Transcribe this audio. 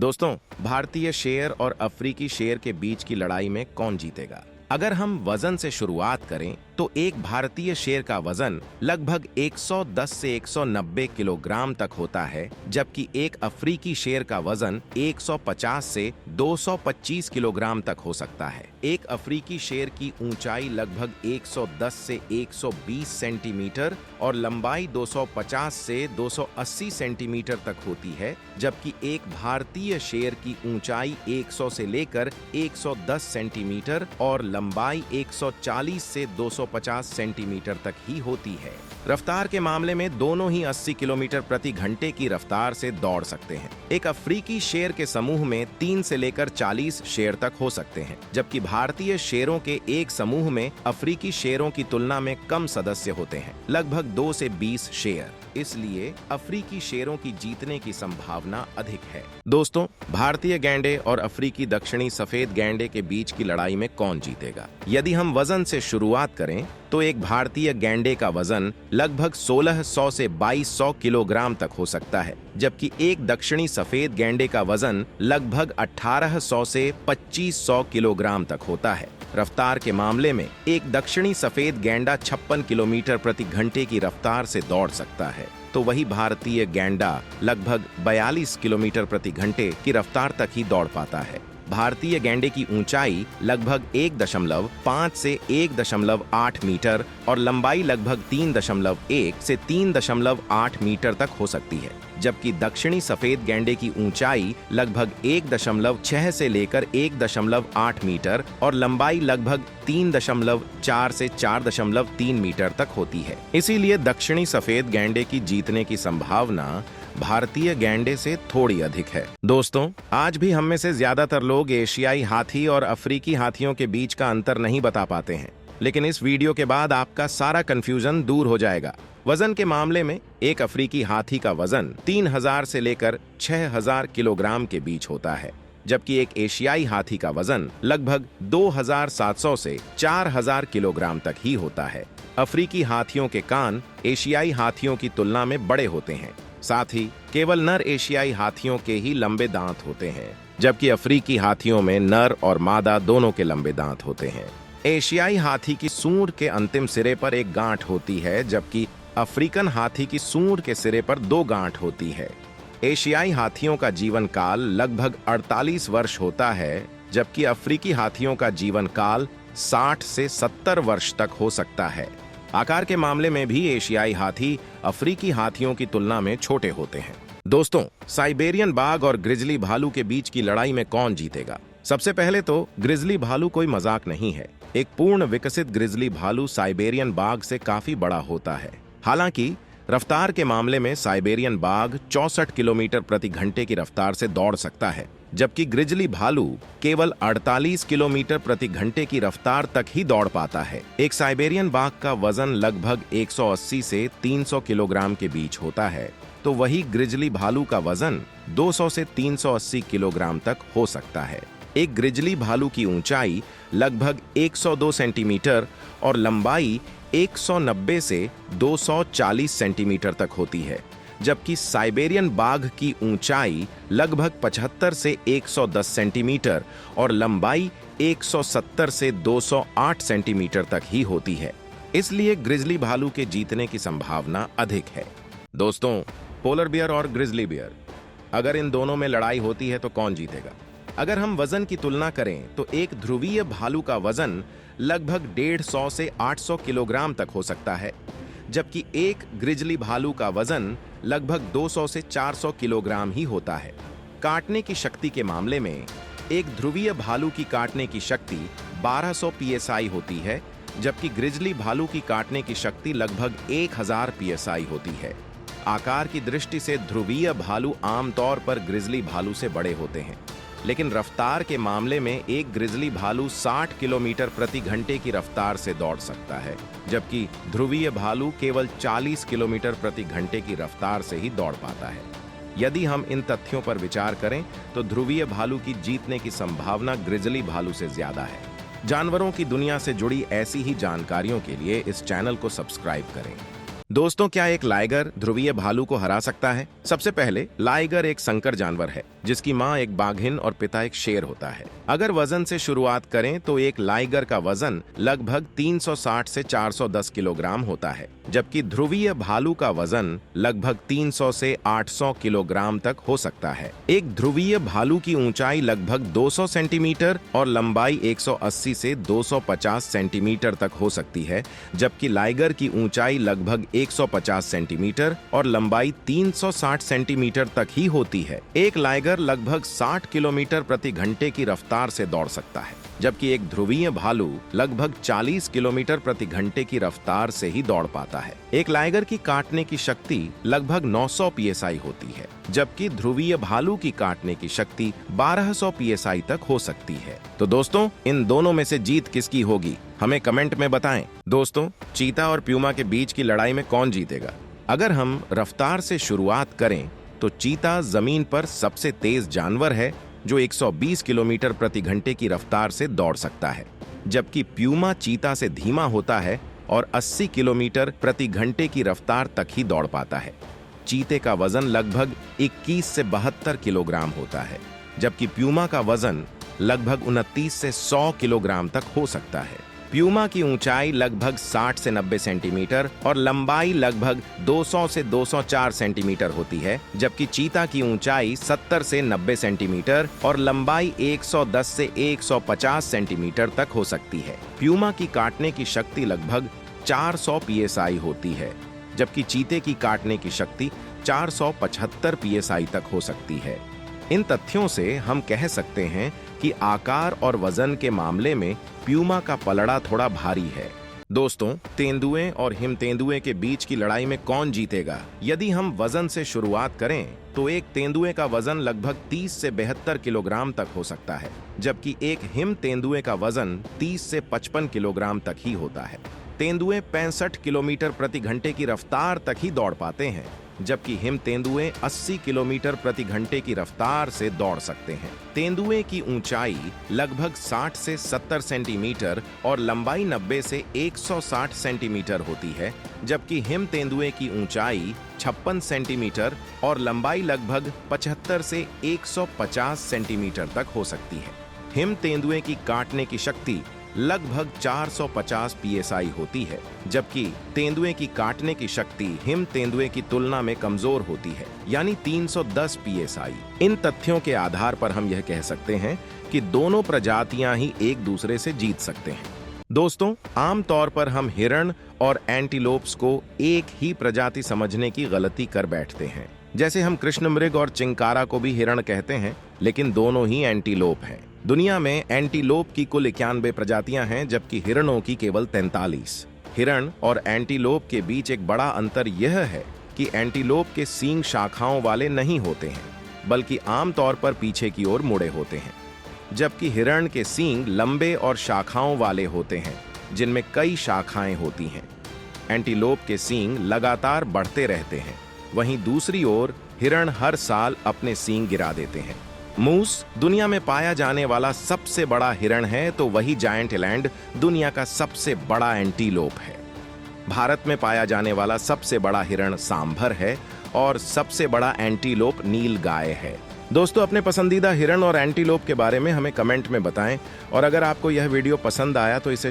दोस्तों, भारतीय शेर और अफ्रीकी शेर के बीच की लड़ाई में कौन जीतेगा? अगर हम वजन से शुरुआत करें तो एक भारतीय शेर का वजन लगभग 110 से 190 किलोग्राम तक होता है, जबकि एक अफ्रीकी शेर का वजन 150 से 225 किलोग्राम तक हो सकता है। एक अफ्रीकी शेर की ऊंचाई लगभग 110 से 120 सेंटीमीटर और लंबाई 250 से 280 सेंटीमीटर तक होती है, जबकि एक भारतीय शेर की ऊंचाई 100 से लेकर 110 सेंटीमीटर और लंबाई 140 से 250 सेंटीमीटर तक ही होती है। रफ्तार के मामले में दोनों ही 80 किलोमीटर प्रति घंटे की रफ्तार से दौड़ सकते हैं। एक अफ्रीकी शेर के समूह में 3 से लेकर 40 शेर तक हो सकते हैं, जबकि भारतीय शेरों के एक समूह में अफ्रीकी शेरों की तुलना में कम सदस्य होते हैं, लगभग 2 से 20 शेर। इसलिए अफ्रीकी शेरों की जीतने की संभावना अधिक है। दोस्तों, भारतीय गैंडे और अफ्रीकी दक्षिणी सफेद गैंडे के बीच की लड़ाई में कौन जीतेगा? यदि हम वजन से शुरुआत करें तो एक भारतीय गैंडे का वजन लगभग 1600 से 2200 किलोग्राम तक हो सकता है, जबकि एक दक्षिणी सफेद गैंडे का वजन लगभग 1800 से 2500 किलोग्राम तक होता है। रफ्तार के मामले में एक दक्षिणी सफेद गैंडा 56 किलोमीटर प्रति घंटे की रफ्तार से दौड़ सकता है, तो वही भारतीय गैंडा लगभग 42 किलोमीटर प्रति घंटे की रफ्तार तक ही दौड़ पाता है। भारतीय गैंडे की ऊंचाई लगभग 1.5 से 1.8 मीटर और लंबाई लगभग 3.1 से 3.8 मीटर तक हो सकती है, जबकि दक्षिणी सफेद गैंडे की ऊंचाई लगभग 1.6 से लेकर 1.8 मीटर और लंबाई लगभग 3.4 से 4.3 मीटर तक होती है। इसीलिए दक्षिणी सफेद गैंडे की जीतने की संभावना भारतीय गैंडे से थोड़ी अधिक है। दोस्तों, आज भी हम में से ज्यादातर लोग एशियाई हाथी और अफ्रीकी हाथियों के बीच का अंतर नहीं बता पाते हैं, लेकिन इस वीडियो के बाद आपका सारा कंफ्यूजन दूर हो जाएगा। वजन के मामले में एक अफ्रीकी हाथी का वजन 3000 से लेकर 6000 किलोग्राम के बीच होता है, जबकि एक एशियाई हाथी का वजन लगभग 2700 से 4000 किलोग्राम तक ही होता है। अफ्रीकी हाथियों के कान एशियाई हाथियों की तुलना में बड़े होते हैं, साथ ही केवल नर एशियाई हाथियों के ही लंबे दांत होते हैं, जबकि अफ्रीकी हाथियों में नर और मादा दोनों के लंबे दांत होते हैं। एशियाई हाथी की सूंड के अंतिम सिरे पर एक गांठ होती है, जबकि अफ्रीकन हाथी की सूंड के सिरे पर 2 गांठ होती है। एशियाई हाथियों का जीवन काल लगभग 48 वर्ष होता है, जबकि अफ्रीकी हाथियों का जीवन काल 60 से 70 वर्ष तक हो सकता है। आकार के मामले में भी एशियाई हाथी अफ्रीकी हाथियों की तुलना में छोटे होते हैं। दोस्तों, साइबेरियन बाघ और ग्रिजली भालू के बीच की लड़ाई में कौन जीतेगा? सबसे पहले तो ग्रिजली भालू कोई मजाक नहीं है। एक पूर्ण विकसित ग्रिजली भालू साइबेरियन बाघ से काफी बड़ा होता है। हालांकि रफ्तार के मामले में साइबेरियन बाघ 64 किलोमीटर प्रति घंटे की रफ्तार से दौड़ सकता है, जबकि ग्रिजली भालू केवल 48 किलोमीटर प्रति घंटे की रफ्तार तक ही दौड़ पाता है। एक साइबेरियन बाघ का वजन लगभग 180 से 300 किलोग्राम के बीच होता है, तो वही ग्रिजली भालू का वजन 200 से 380 किलोग्राम तक हो सकता है। एक ग्रिजली भालू की ऊंचाई लगभग 102 सेंटीमीटर और लंबाई 190 से 240 सेंटीमीटर तक होती है, जबकि साइबेरियन बाघ की ऊंचाई लगभग 75 से 110 सेंटीमीटर और लंबाई 170 से 208 सेंटीमीटर तक ही होती है। इसलिए ग्रिजली भालू के जीतने की संभावना अधिक है। दोस्तों, पोलर बियर और ग्रिजली बियर, अगर इन दोनों में लड़ाई होती है तो कौन जीतेगा? अगर हम वजन की तुलना करें तो एक ध्रुवीय भालू का वजन लगभग 150 से 800 किलोग्राम तक हो सकता है, जबकि एक ग्रिजली भालू का वजन लगभग 200 से 400 किलोग्राम ही होता है। काटने की शक्ति के मामले में एक ध्रुवीय भालू की काटने की शक्ति 1200 psi होती है, जबकि ग्रिजली भालू की काटने की शक्ति लगभग 1000 psi होती है। आकार की दृष्टि से ध्रुवीय भालू आमतौर पर ग्रिजली भालू से बड़े होते हैं, लेकिन रफ्तार के मामले में एक ग्रिजली भालू 60 किलोमीटर प्रति घंटे की रफ्तार से दौड़ सकता है, जबकि ध्रुवीय भालू केवल 40 किलोमीटर प्रति घंटे की रफ्तार से ही दौड़ पाता है। यदि हम इन तथ्यों पर विचार करें तो ध्रुवीय भालू की जीतने की संभावना ग्रिजली भालू से ज्यादा है। जानवरों की दुनिया से जुड़ी ऐसी ही जानकारियों के लिए इस चैनल को सब्सक्राइब करें। दोस्तों, क्या एक लाइगर ध्रुवीय भालू को हरा सकता है? सबसे पहले, लाइगर एक संकर जानवर है जिसकी माँ एक बाघिन और पिता एक शेर होता है। अगर वजन से शुरुआत करें तो एक लाइगर का वजन लगभग 360 से 410 किलोग्राम होता है, जबकि ध्रुवीय भालू का वजन लगभग 300 से 800 किलोग्राम तक हो सकता है। एक ध्रुवीय भालू की ऊंचाई लगभग 200 सेंटीमीटर और लंबाई 180 से 250 सेंटीमीटर तक हो सकती है, जबकि लाइगर की ऊंचाई लगभग 150 सेंटीमीटर और लंबाई 360 सेंटीमीटर तक ही होती है। एक लाइगर लगभग 60 किलोमीटर प्रति घंटे की रफ्तार से दौड़ सकता है, जबकि एक ध्रुवीय भालू लगभग 40 किलोमीटर प्रति घंटे की रफ्तार से ही दौड़ पाता है। एक लाइगर की काटने की शक्ति लगभग 900 psi होती है, जबकि ध्रुवीय भालू की काटने की शक्ति 1200 psi तक हो सकती है। तो दोस्तों, इन दोनों में से जीत किसकी होगी, हमें कमेंट में बताएं। दोस्तों, चीता और प्यूमा के बीच की लड़ाई में कौन जीतेगा? अगर हम रफ्तार से शुरुआत करें तो चीता जमीन पर सबसे तेज जानवर है जो 120 किलोमीटर प्रति घंटे की रफ्तार से दौड़ सकता है, जबकि प्यूमा चीता से धीमा होता है और 80 किलोमीटर प्रति घंटे की रफ्तार तक ही दौड़ पाता है। चीते का वजन लगभग 21 से 72 किलोग्राम होता है, जबकि प्यूमा का वजन लगभग 29 से 100 किलोग्राम तक हो सकता है। प्यूमा की ऊंचाई लगभग 60 से 90 सेंटीमीटर और लंबाई लगभग 200 से 204 सेंटीमीटर होती है, jabki चीता की ऊंचाई 70 से 90 सेंटीमीटर और लंबाई 110 से 150 सेंटीमीटर तक हो सकती है। प्यूमा की काटने की शक्ति लगभग 400 psi होती है, जबकि चीते की काटने की शक्ति 475 psi तक हो सकती है। इन तथ्यों से हम कह सकते हैं कि आकार और वजन के मामले में प्यूमा का पलड़ा थोड़ा भारी है। दोस्तों, तेंदुए और हिम तेंदुए के बीच की लड़ाई में कौन जीतेगा? यदि हम वजन से शुरुआत करें तो एक तेंदुए का वजन लगभग 30 से 72 किलोग्राम तक हो सकता है, जबकि एक हिम तेंदुए का वजन 30 से 55 किलोग्राम तक ही होता है। तेंदुए 65 किलोमीटर प्रति घंटे की रफ्तार तक ही दौड़ पाते हैं, जबकि हिम तेंदुए 80 किलोमीटर प्रति घंटे की रफ्तार से दौड़ सकते हैं। तेंदुए की ऊंचाई लगभग 60 से 70 सेंटीमीटर और लंबाई 90 से 160 सेंटीमीटर होती है, जबकि हिम तेंदुए की ऊंचाई 56 सेंटीमीटर और लंबाई लगभग 75 से 150 सेंटीमीटर तक हो सकती है। हिम तेंदुए की काटने की शक्ति लगभग 450 psi होती है, जबकि तेंदुए की काटने की शक्ति हिम तेंदुए की तुलना में कमजोर होती है, यानी 310 psi। इन तथ्यों के आधार पर हम यह कह सकते हैं कि दोनों प्रजातियां ही एक दूसरे से जीत सकते हैं। दोस्तों, आमतौर पर हम हिरण और एंटीलोप्स को एक ही प्रजाति समझने की गलती कर बैठते हैं। जैसे हम कृष्णमृग और चिंकारा को भी हिरण कहते हैं, लेकिन दोनों ही एंटीलोप हैं। दुनिया में एंटीलोप की कुल 91 प्रजातियां हैं, जबकि हिरणों की केवल 43। हिरण और एंटीलोप के बीच एक बड़ा अंतर यह है कि एंटीलोप के सींग शाखाओं वाले नहीं होते हैं, बल्कि आमतौर पर पीछे की ओर मुड़े होते हैं, जबकि हिरण के सींग लंबे और शाखाओं वाले होते हैं, जिनमें कई शाखाएं होती हैं। एंटीलोप के सींग लगातार बढ़ते रहते हैं, वहीं दूसरी ओर हिरण हर साल अपने सींग गिरा देते हैं। मूस दुनिया में पाया जाने वाला सबसे बड़ा हिरण है, तो वही जायंट एलैंड दुनिया का सबसे बड़ा एंटीलोप है। भारत में पाया जाने वाला सबसे बड़ा हिरण सांभर है और सबसे बड़ा एंटीलोप नीलगाय है। दोस्तों, अपने पसंदीदा हिरण और एंटीलोप के बारे में हमें कमेंट में बताएं, और अगर आपको यह वीडियो पसंद आया तो इसे